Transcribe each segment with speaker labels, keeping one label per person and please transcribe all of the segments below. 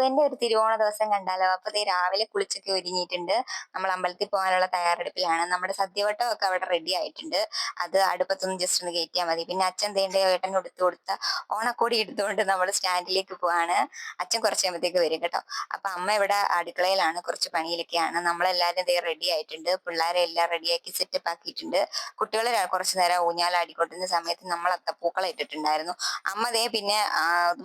Speaker 1: എന്റെ ഒരു തിരുവോണ ദിവസം കണ്ടാലോ? അപ്പൊ ദേ രാവിലെ കുളിച്ചൊക്കെ ഒരുങ്ങിയിട്ടുണ്ട്. നമ്മൾ അമ്പലത്തിൽ പോകാനുള്ള തയ്യാറെടുപ്പിലാണ്. നമ്മുടെ സദ്യവട്ടമൊക്കെ അവിടെ റെഡി ആയിട്ടുണ്ട്. അത് അടുപ്പത്തൊന്ന് ജസ്റ്റ് ഒന്ന് കയറ്റിയാൽ മതി. പിന്നെ അച്ഛൻ ദേണ്ടെ ഏട്ടന് എടുത്തു കൊടുത്ത ഓണക്കോടി എടുത്തുകൊണ്ട് നമ്മൾ സ്റ്റാൻഡിലേക്ക് പോവാണ്. അച്ഛൻ കുറച്ച് കഴിയുമ്പോഴത്തേക്ക് വരും കേട്ടോ. അപ്പൊ അമ്മ ഇവിടെ അടുക്കളയിലാണ്, കുറച്ച് പണിയിലൊക്കെയാണ്. നമ്മളെല്ലാവരും ദേ റെഡി ആയിട്ടുണ്ട്. പിള്ളേരെ എല്ലാം റെഡിയാക്കി സെറ്റപ്പ് ആക്കിയിട്ടുണ്ട്. കുട്ടികൾ കുറച്ചു നേരം ഊഞ്ഞാലാടിക്കൊണ്ടിരുന്ന സമയത്ത് നമ്മൾ അത്തപ്പൂക്കളം ഇട്ടിട്ടുണ്ടായിരുന്നു. അമ്മ ദേ പിന്നെ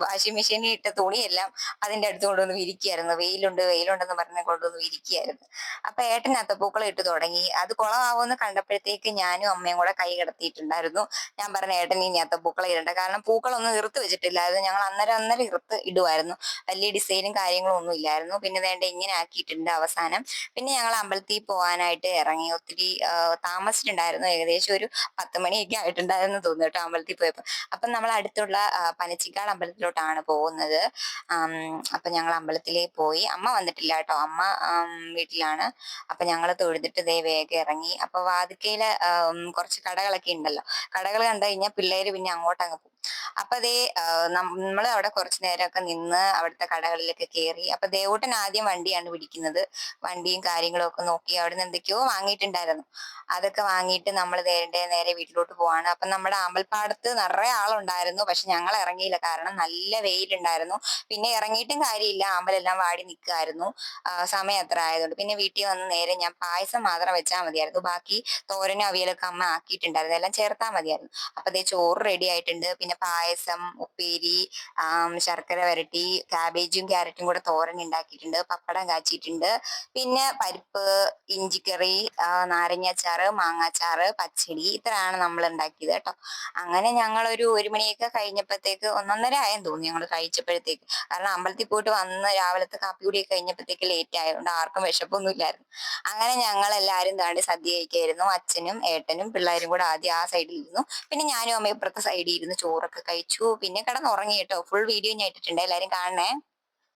Speaker 1: വാഷിംഗ് മെഷീനിൽ ഇട്ട തുണിയെല്ലാം അതിന്റെ അടുത്ത് കൊണ്ടുവന്ന് വിരിക്കുകയായിരുന്നു. വെയിലുണ്ട് വെയിലുണ്ടെന്ന് പറഞ്ഞ് കൊണ്ടുവന്ന് വിരിക്കുകയായിരുന്നു. അപ്പൊ ഏട്ടൻ അത്തപ്പൂക്കളം ഇട്ട് തുടങ്ങി. അത് കുളമാവുമെന്ന് കണ്ടപ്പോഴത്തേക്ക് ഞാനും അമ്മയും കൂടെ കൈ കിടത്തിയിട്ടുണ്ടായിരുന്നു. ഞാൻ പറഞ്ഞ ഏട്ടൻ ഇനി അത്തപ്പൂക്കളം ഇടണ്ട, കാരണം പൂക്കളൊന്നും ഇറുത്ത് വെച്ചിട്ടില്ലായിരുന്നു. ഞങ്ങൾ അന്നേരം അന്നേരം ഇറുത്ത് ഇടുമായിരുന്നു. വലിയ ഡിസൈനും കാര്യങ്ങളും ഒന്നും ഇല്ലായിരുന്നു. പിന്നെ വേണ്ട ഇങ്ങനെ ആക്കിയിട്ടുണ്ട് അവസാനം. പിന്നെ ഞങ്ങൾ അമ്പലത്തിൽ പോകാനായിട്ട് ഇറങ്ങി. ഒത്തിരി താമസിച്ചിട്ടുണ്ടായിരുന്നു. ഏകദേശം ഒരു 10 മണിയൊക്കെ ആയിട്ടുണ്ടായിരുന്നു തോന്നുന്നു കേട്ടോ അമ്പലത്തിൽ പോയപ്പോ. അപ്പം നമ്മൾ അടുത്തുള്ള പനച്ചിക്കാട് അമ്പലത്തിലോട്ടാണ് പോകുന്നത്. അപ്പൊ ഞങ്ങൾ അമ്പലത്തിലേക്ക് പോയി. അമ്മ വന്നിട്ടില്ല കേട്ടോ, അമ്മ വീട്ടിലാണ്. അപ്പൊ ഞങ്ങൾ തൊഴുതിട്ട് ദേ വേഗം ഇറങ്ങി. അപ്പൊ വാതിക്കയില് കുറച്ച് കടകളൊക്കെ ഉണ്ടല്ലോ. കടകൾ കണ്ടു കഴിഞ്ഞാൽ പിള്ളേര് പിന്നെ അങ്ങോട്ടങ്ങ് പോകും. അപ്പൊ അതേ നമ്മൾ അവിടെ കുറച്ചു നേരമൊക്കെ നിന്ന് അവിടുത്തെ കടകളിലൊക്കെ കയറി. അപ്പൊ ദേവൂട്ടൻ ആദ്യം വണ്ടിയാണ് പിടിക്കുന്നത്. വണ്ടിയും കാര്യങ്ങളും ഒക്കെ നോക്കി അവിടുന്ന് എന്തൊക്കെയോ വാങ്ങിയിട്ടുണ്ടായിരുന്നു. അതൊക്കെ വാങ്ങിയിട്ട് നമ്മൾ നേരെ വീട്ടിലോട്ട് പോവാണ്. അപ്പൊ നമ്മുടെ അമ്പൽപ്പാടത്ത് നിറയെ ആളുണ്ടായിരുന്നു. പക്ഷെ ഞങ്ങൾ ഇറങ്ങിയില്ല, കാരണം നല്ല വെയിലുണ്ടായിരുന്നു. പിന്നെ ഇറങ്ങിയിട്ടും കാര്യമില്ല, അമ്പലെല്ലാം വാടി നിൽക്കുമായിരുന്നു. സമയം അത്ര ആയതുകൊണ്ട് പിന്നെ വീട്ടിൽ വന്ന് നേരെ ഞാൻ പായസം മാത്രം വെച്ചാൽ മതിയായിരുന്നു. ബാക്കി തോരനും അവിയലൊക്കെ അമ്മ ആക്കിയിട്ടുണ്ടായിരുന്നു, എല്ലാം ചേർത്താൽ മതിയായിരുന്നു. അപ്പൊ അതേ ചോറ് റെഡി ആയിട്ടുണ്ട്. പിന്നെ പായസം, ഉപ്പേരി, ശർക്കര വരട്ടി, കാബേജും ക്യാരറ്റും കൂടെ തോരൻ ഉണ്ടാക്കിയിട്ടുണ്ട്, പപ്പടം കാച്ചിയിട്ടുണ്ട്, പിന്നെ പരിപ്പ്, ഇഞ്ചിക്കറി, നാരങ്ങാച്ചാറ്, മാങ്ങാച്ചാറ്, പച്ചടി, ഇത്രയാണ് നമ്മൾ ഉണ്ടാക്കിയത് കേട്ടോ. അങ്ങനെ ഞങ്ങൾ ഒരു മണിയൊക്കെ കഴിഞ്ഞപ്പോഴത്തേക്ക്, 1:30 ആയെന്ന് തോന്നി ഞങ്ങൾ കഴിച്ചപ്പോഴത്തേക്ക്. കാരണം അമ്പലത്തിൽ പോയിട്ട് വന്ന് രാവിലത്തെ കാപ്പി കൂടിയൊക്കെ കഴിഞ്ഞപ്പോഴത്തേക്ക് ലേറ്റ് ആയതുകൊണ്ട് ആർക്കും വിശപ്പൊന്നും ഇല്ലായിരുന്നു. അങ്ങനെ ഞങ്ങൾ എല്ലാവരും താണ്ടി സദ്യ കഴിക്കായിരുന്നു. അച്ഛനും ഏട്ടനും പിള്ളേരും കൂടെ ആദ്യം ആ സൈഡിൽ ഇരുന്നു. പിന്നെ ഞാനും അമ്മയും ഇപ്പുറത്തെ സൈഡിൽ ഇരുന്ന് ചോറൊക്കെ കഴിച്ചു. പിന്നെ കിടന്നുറങ്ങി കേട്ടോ. ഫുൾ വീഡിയോ ഞാൻ ഇട്ടിട്ടുണ്ട്, എല്ലാവരും കാണണേ.